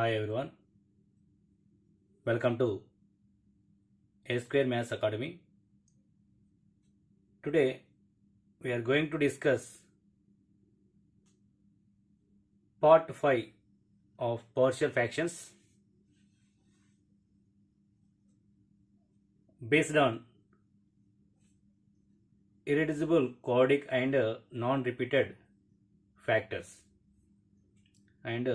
Hi everyone, welcome to A Square Maths Academy. Today we are going to discuss part 5 of partial fractions based on irreducible quadratic and non-repeated factors, and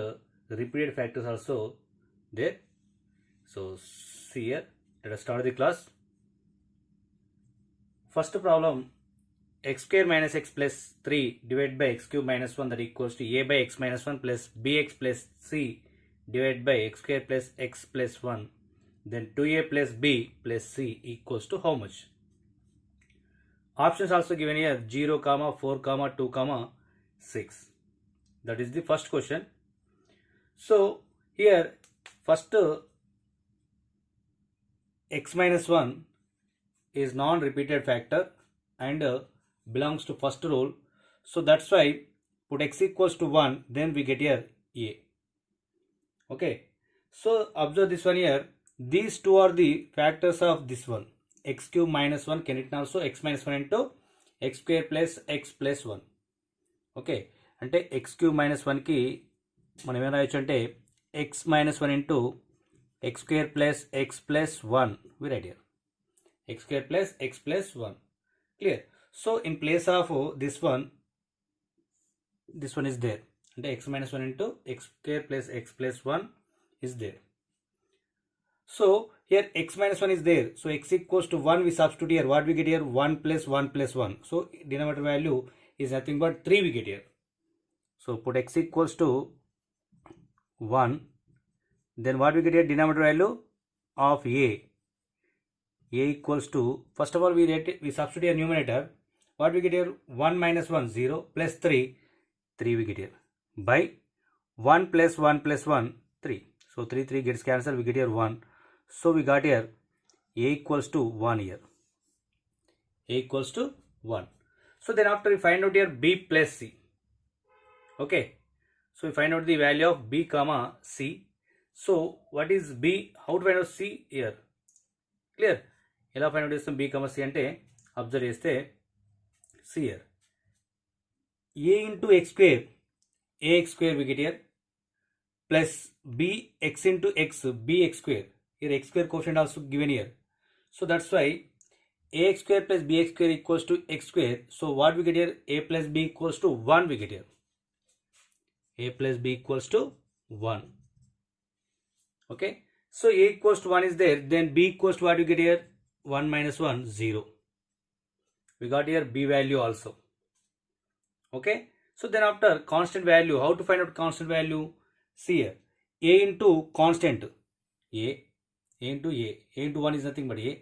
repeated factors also there. So see here, let us start the class. First problem, x square minus x plus 3 divided by x cube minus 1, that equals to a by x minus 1 plus bx plus c divided by x square plus x plus 1, then 2a plus b plus c equals to how much? Options also given here, 0, 4, 2, 6. That is the first question. So here first x minus 1 is non-repeated factor and belongs to first rule. So that's why put x equals to 1, then we get here a. Okay. So observe this one here. These two are the factors of this one. X cube minus 1 can written also x minus 1 into x square plus x plus 1. Okay. అంటే x cube minus 1 కి మనం ఏమైనా రాయొచ్చు అంటే x minus 1 into x square plus x plus 1 we write here. X square plus x plus 1. Clear? So in place of this one is there. And x minus 1 into x square plus x plus 1 is there. So here x minus 1 is there. So x equals to 1 we substitute here. What we get here? 1 plus 1 plus 1. So denominator value is nothing but 3 we get here. So put x equals to 1. Then what we get here? Denominator value of a. A equals to, first of all we substitute here numerator. What we get here? 1 minus 1 0 plus 3 we get here by 1 plus 1 plus 1 3. So 3 gets cancelled, we get here 1. So we got here a equals to 1 here. A equals to 1. So then after we find out here b plus c. Okay. So we find out the value of b comma c. So what is b? How to find out c here? Clear? ఎలా find out చేస్తాం b, c అంటే observe చేస్తే see here a into x square, ax square we get here, plus bx into x, bx square. Here x square quotient also given here. So that's why ax square plus bx square equals to x square. So what we get here? A plus b equals to 1 we get here. A plus b equals to 1. Okay. So a equals to 1 is there. Then b equals to what we get here? 1 minus 1 0. We got here b value also. Okay. So then after constant value, how to find out constant value? See here, a into constant a into a into 1 is nothing but a,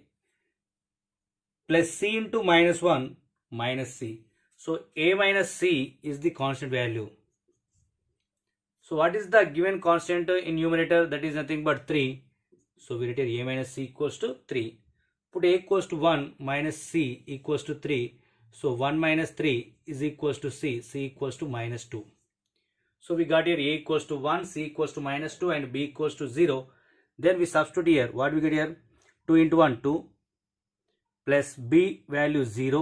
plus c into minus 1 minus c. So a minus c is the constant value. So what is the given constant in numerator? That is nothing but 3. So we write here a minus c equals to 3. Put a equals to 1 minus c equals to 3. So 1 minus 3 is equals to c. C equals to minus 2. So we got here a equals to 1, c equals to minus 2 and b equals to 0. Then we substitute here. What we get here? 2 into 1 2 plus b value 0,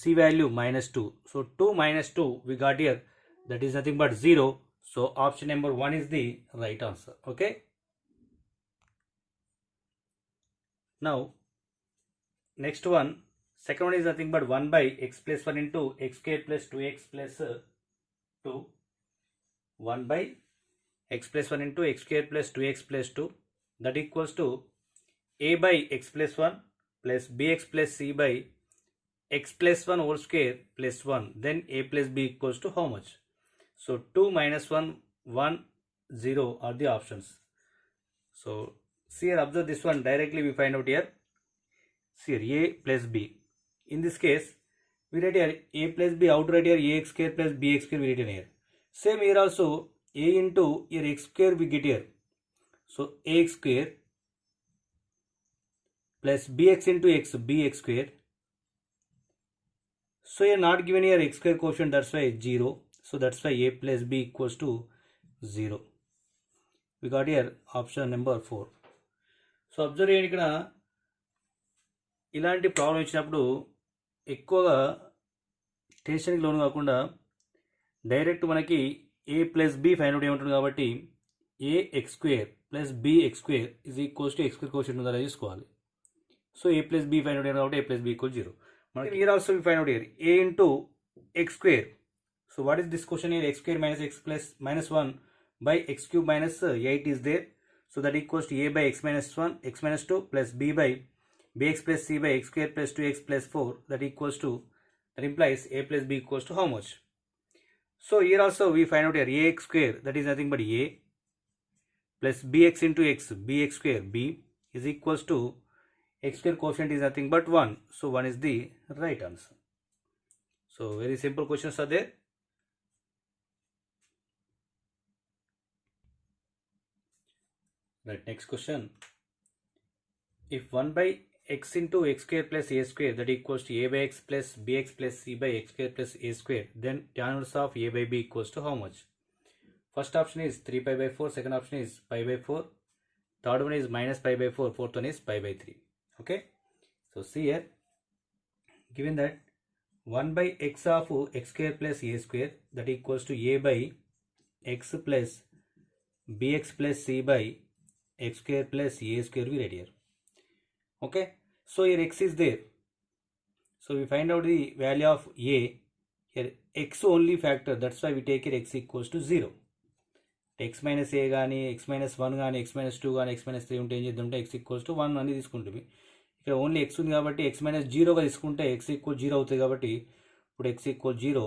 c value minus 2. So 2 minus 2 we got here. That is nothing but 0. So option number 1 is the right answer. Okay. Now next one, second one is nothing but 1 by x plus 1 into x square plus 2x plus 2. 1 by x plus 1 into x square plus 2x plus 2, that equals to a by x plus 1 plus bx plus c by x plus 1 whole square plus 1. Then a plus b equals to how much? So 2 minus 1 1 0 are the options. So see here, observe this one, directly we find out here. See here, a plus b. In this case we write here a plus b, out write here ax square plus bx square we written here. Same here also, a into here x square we get here. So ax square plus bx into x, bx square. So here not given here x square quotient, that's why 0. So that's why a plus b equals to 0. we got here option number 4. So observe చేయండి, ఇక్కడ ఇలాంటి problem ఇచ్చినప్పుడు ఎక్కువగా టెన్షన్కి loan కాకుండా direct మనకి A plus B find out ఏముంటుంది కాబట్టి A X square plus B X square is equals to X square quotient ఉందా తీసుకోవాలి. So A plus B find out అయ్యారు కాబట్టి ఏ ప్లస్ బి ఈక్వల్ 0. మనకి here also we find out here a into x square. So what is this question here? X square minus x plus minus 1 by x cube minus 8 is there. So that equals to a by x minus 1 x minus 2 plus b by bx plus c by x square plus 2x plus 4. That equals to, that implies a plus b equals to how much? So here also we find out here ax square, that is nothing but a, plus bx into x, bx square b is equals to x square quotient is nothing but 1. So 1 is the right answer. So very simple questions are there. Right, next question. If 1 by x into x square plus a square, that equals to a by x plus bx plus c by x square plus a square, then tan inverse of a by b equals to how much? First option is 3 pi by 4, second option is pi by 4, third one is minus pi by 4, fourth one is pi by 3. Okay, so see here, given that 1 by x of x square plus a square, that equals to a by x plus bx plus c by x square plus a square we write here. Okay, so here x is there, so we find out the value of a. Here x only factor, that's why we take here x equals to 0. x minus a గానీ x minus 1 గానీ x minus 2 గానీ x minus 3 ఉంటే ఏం చేద్దామంటే x equals to 1 అని తీసుకుంటుంది. ఇక్కడ only x ఉంది కాబట్టి x minus 0గా తీసుకుంటే x ఈక్వల్ 0 అవుతుంది కాబట్టి ఇప్పుడు x equal 0,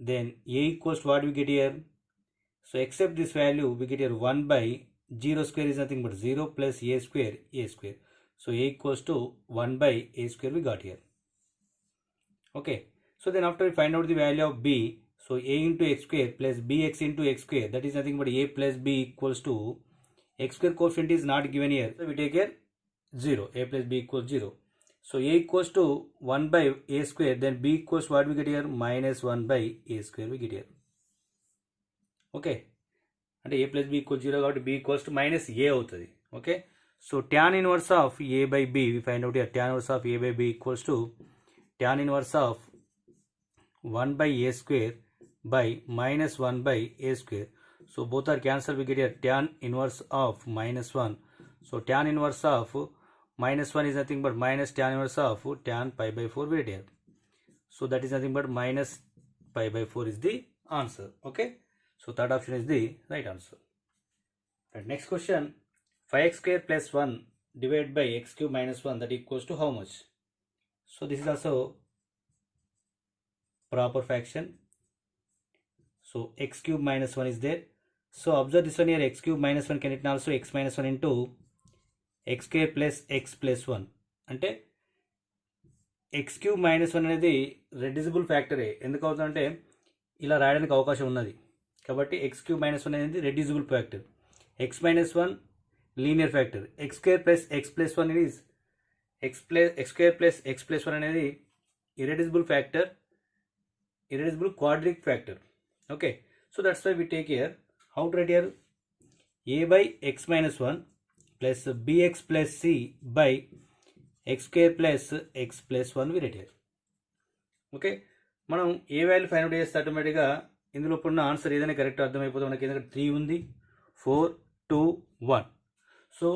then a equals what we get here. So except this value we get here 1 by 0 square is nothing but 0 plus a square. So a equals to 1 by a square we got here. Okay, so then after we find out the value of b, so a into x square plus bx into x square, that is nothing but a plus b equals to x square quotient is not given here, so we take here 0, a plus b equals 0. So a equals to 1 by a square, then b equals what we get here, minus 1 by a square we get here. Okay, అంటే a plus b equals 0 కాబట్టి b equals to minus a అవుతుంది. Okay, so tan inverse of a by b, we find out here tan inverse of a by b equals to tan inverse of 1 by a square by minus 1 by a square. So both are cancelled, we get here tan inverse of minus 1. So tan inverse of minus 1 is nothing but minus tan inverse of tan pi by 4 we get here. So that is nothing but minus pi by 4 is the answer. Okay, so third option is the right answer. Right, next question. 5x square plus 1 divided by x cube minus 1, that equals to how much? So this is also proper fraction. So x cube minus 1 is there. So observe this one here, x cube minus 1 can written also x minus 1 into x square plus x plus 1. అంటే x cube minus 1 అనేది reducible ఫ్యాక్టరే. ఎందుకు అవుతుందంటే ఇలా రాయడానికి అవకాశం ఉన్నది కాబట్టి x cube minus 1 అనేది reducible factor, x minus 1 linear factor, x square plus x plus 1 is x square plus x plus 1 అనేది irreducible factor, irreducible quadric factor. Okay, so that's why we take here, how to write here, a by x minus 1 plus bx plus c by x square plus x plus 1 we write here. Okay, మనం ఏ value find out చేస్తే ఆటోమేటిక్గా ఇందులో ఉన్న answer ఏదైనా correct అర్థమైపోతుంది మనకి. ఎందుకంటే 3 ఉంది, 4, 2, 1. So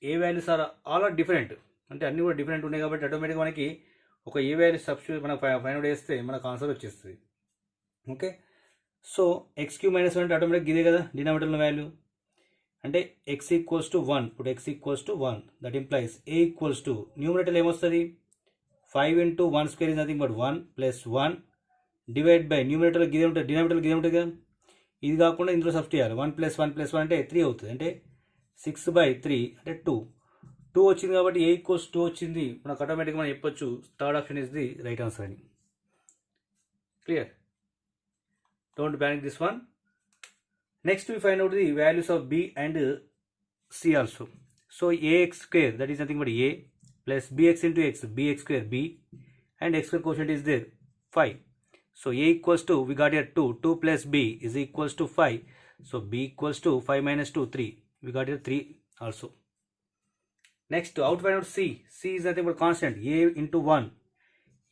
A values are all are different, అంటే అన్నీ కూడా డిఫరెంట్ ఉన్నాయి కాబట్టి ఆటోమేటిక్గా మనకి ఒక ఏ వాల్యూ సబ్స్టిట్యూట్ మనకు ఫైండ్ అవుట్ చేస్తే మనకు ఆన్సర్ వచ్చేస్తుంది. Okay, so x q minus 1 అంటే ఆటోమేటిక్ ఇదే కదా డినామినేటర్లో వాల్యూ, అంటే ఎక్స్ ఈక్వల్స్ టు 1. ఇప్పుడు x equals to 1, that implies A equals to numerator ఏమొస్తుంది, 5 into 1 square is nothing but 1 plus 1 divide by న్యూమరేటర్లో గిదే ఉంటుంది, డినామినేటర్లో గిదే ఉంటుంది కదా. ఇది కాకుండా ఇందులో సబ్స్టిట్యూట్ చేయాలి, 1 plus 1 plus 1 అంటే 3 అవుతుంది, అంటే 6/3 అంటే 2 వచ్చింది కాబట్టి ఏ ఈక్వల్స్ 2 వచ్చింది. మనకు ఆటోమేటిక్గా మనం చెప్పొచ్చు third option is the right answer అని. Clear, don't panic this one. Next we find out the values of b and c also. So ax square, that is nothing but a plus bx into x, bx square b, and x square quotient is there 5. So a equals to, we got here 2 plus b is equals to 5. So b equals to 5 minus 2, 3. We got here 3 also. Next, how to find out c? C is nothing but constant. A into 1,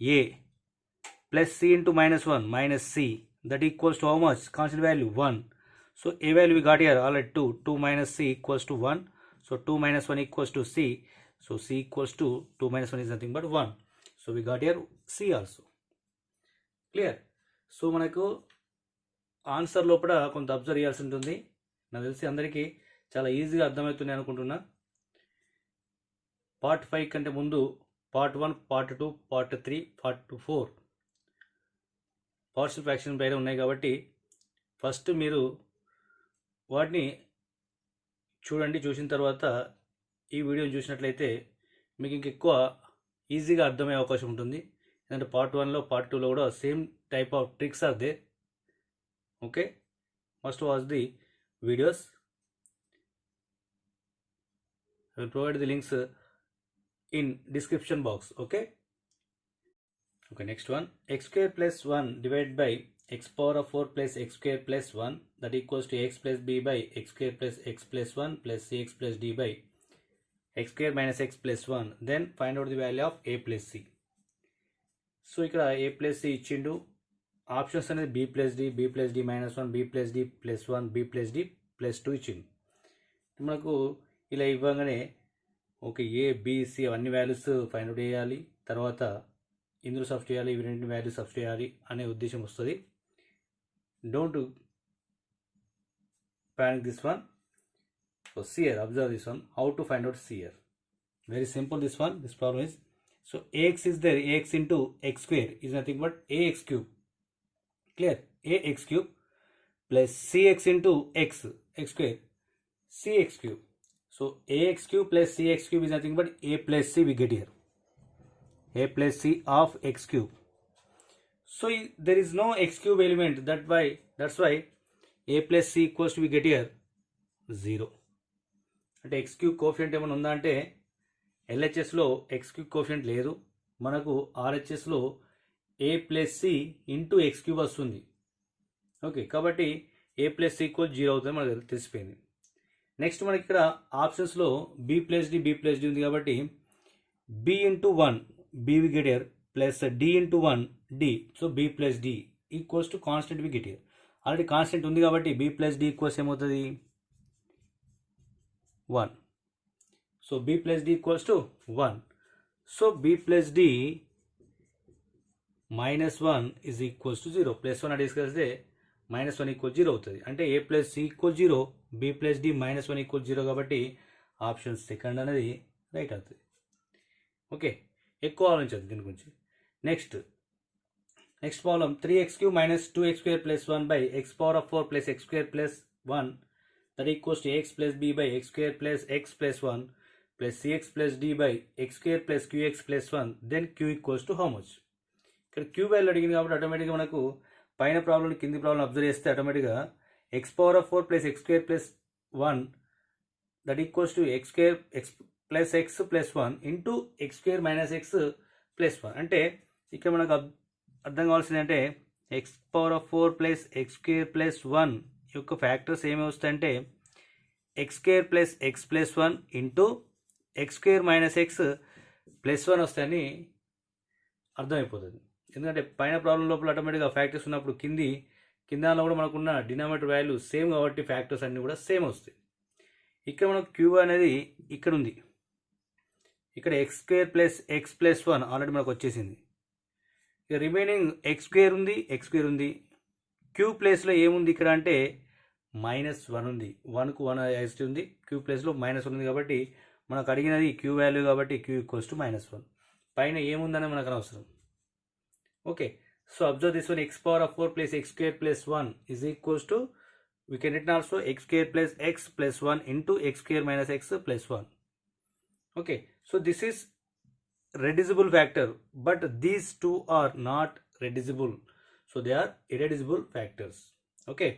a plus c into minus 1 minus c, that equals to how much? Constant value 1. So a value we got here already 2. 2 minus c equals to 1. So 2 minus 1 equals to c. So c equals to 2 minus 1 is nothing but 1. So we got here c also. Clear? So మనకు answer లోపల కొంత observe చేయాల్సి ఉంటుంది. నాకు తెలిసి అందరికీ చాలా ఈజీగా అర్థమవుతుంది అనుకుంటున్నా. పార్ట్ 5 కంటే ముందు part 1, part 2, part 3, part 4 partial fraction పైన ఉన్నాయి కాబట్టి ఫస్ట్ మీరు వాటిని చూడండి. చూసిన తర్వాత ఈ వీడియోని చూసినట్లయితే మీకు ఇంకెక్కువ ఈజీగా అర్థమయ్యే అవకాశం ఉంటుంది. ఎందుకంటే పార్ట్ 1లో పార్ట్ 2లో కూడా same type of tricks are there. Okay, must watch the videos. I will provide the links in description box. Okay, next one, x square plus 1 divided by x power of 4 plus x square plus 1, that equals to x plus b by x square plus x plus 1 plus cx plus d by x square minus x plus 1. Then find out the value of a plus c. So ఇక్కడ a plus c ఇచ్చిండు. Options అనేది b plus d, b plus d minus 1, b plus d plus 1, b plus d plus 2 ఇచ్చిండు. మనకు ఇలా ఇవ్వగానే okay, A B C అవన్నీ values find out చేయాలి, తర్వాత ఇందులో సబ్స్టిట్యూట్ చేయాలి, ఇవి రెండు వాల్యూస్ సబ్స్టిట్యూట్ చేయాలి అనే ఉద్దేశం వస్తుంది. Don't panic this one. So clear, observe this one, how to find out clear. Very simple this one. This problem is, so ax is there, ax into x square is nothing but ax cube. Clear? Ax cube plus cx into x square, cx cube. So ax cube plus cx cube is nothing but a plus c we get here. A plus c of x cube. So there is no x cube element, that's why a plus c equals to we get here 0. అంటే x cube coefficient ఏమైనా ఉందా అంటే ఎల్హెచ్ఎస్లో x cube coefficient లేదు. మనకు ఆర్హెచ్ఎస్లో a plus c into x cube వస్తుంది. Okay, కాబట్టి a plus c equal 0 అవుతుంది, మనకు తెలిసిపోయింది. నెక్స్ట్ మనకి ఇక్కడ ఆప్షన్స్లో b plus d, b plus d ఉంది కాబట్టి b into 1 b we get here plus d into 1 d. So b plus d equals to constant we get here. Already constant ఉంది కాబట్టి b plus d ఈక్వల్స్ ఏమవుతుంది 1. So b plus d equals to 1. So b plus d minus 1 is equals to 0. Plus 1 తీసుకొస్తే minus 1 equal 0 అవుతుంది. అంటే a plus c equal 0, b plus d minus 1 equal 0 కాబట్టి option second అనేది right అవుతుంది. Okay, ఎక్కువ ఆలోచించదు దీని గురించి. Next problem, 3x cube minus 2x square plus 1 by x power of 4 plus x square plus 1, that equals to x plus b by x square plus x plus 1 plus cx plus d by x square plus qx plus 1. then q equals to how much? ఇక్కడ q value అడిగింది కాబట్టి ఆటోమేటిక్గా మనకు పైన problem కింది problem observe చేస్తే ఆటోమేటిక్గా x power of 4 plus x square plus 1, that equals to x square x plus x plus 1 into x square minus x plus 1. అంటే ఇక్కడ మనకు అర్థం కావాల్సింది అంటే x power of 4 plus x square plus 1 యొక్క factors ఏమి వస్తాయంటే x square plus x plus 1 into x square minus x plus 1 వస్తాయని అర్థమైపోతుంది. ఎందుకంటే పైన ప్రాబ్లం లోపల ఆటోమేటిక్గా ఫ్యాక్టర్స్ ఉన్నప్పుడు కిందలో కూడా మనకున్న డినామినేటర్ వాల్యూ సేమ్ కాబట్టి ఫ్యాక్టర్స్ అన్నీ కూడా సేమ్ వస్తాయి. ఇక్కడ మనకు క్యూ అనేది ఇక్కడ ఉంది, ఇక్కడ x square plus x plus 1 already మనకు వచ్చేసింది. ఇక రిమైనింగ్ x square ఉంది, x square ఉంది. క్యూ ప్లేస్లో ఏముంది ఇక్కడ అంటే -1 ఉంది. 1కు 1 ఐఎస్టీ ఉంది, క్యూ ప్లేస్లో -1 ఉంది కాబట్టి మనకు అడిగినది క్యూ వాల్యూ కాబట్టి క్యూ ఈక్వల్స్ టు -1. పైన ఏముందని మనకు అనవసరం. Okay, so observe this one, x power of 4 plus x square plus 1 is equals to, we can written also x square plus x plus 1 into x square minus x plus 1. Okay, so this is reducible factor, but these two are not reducible, so they are irreducible factors. Okay.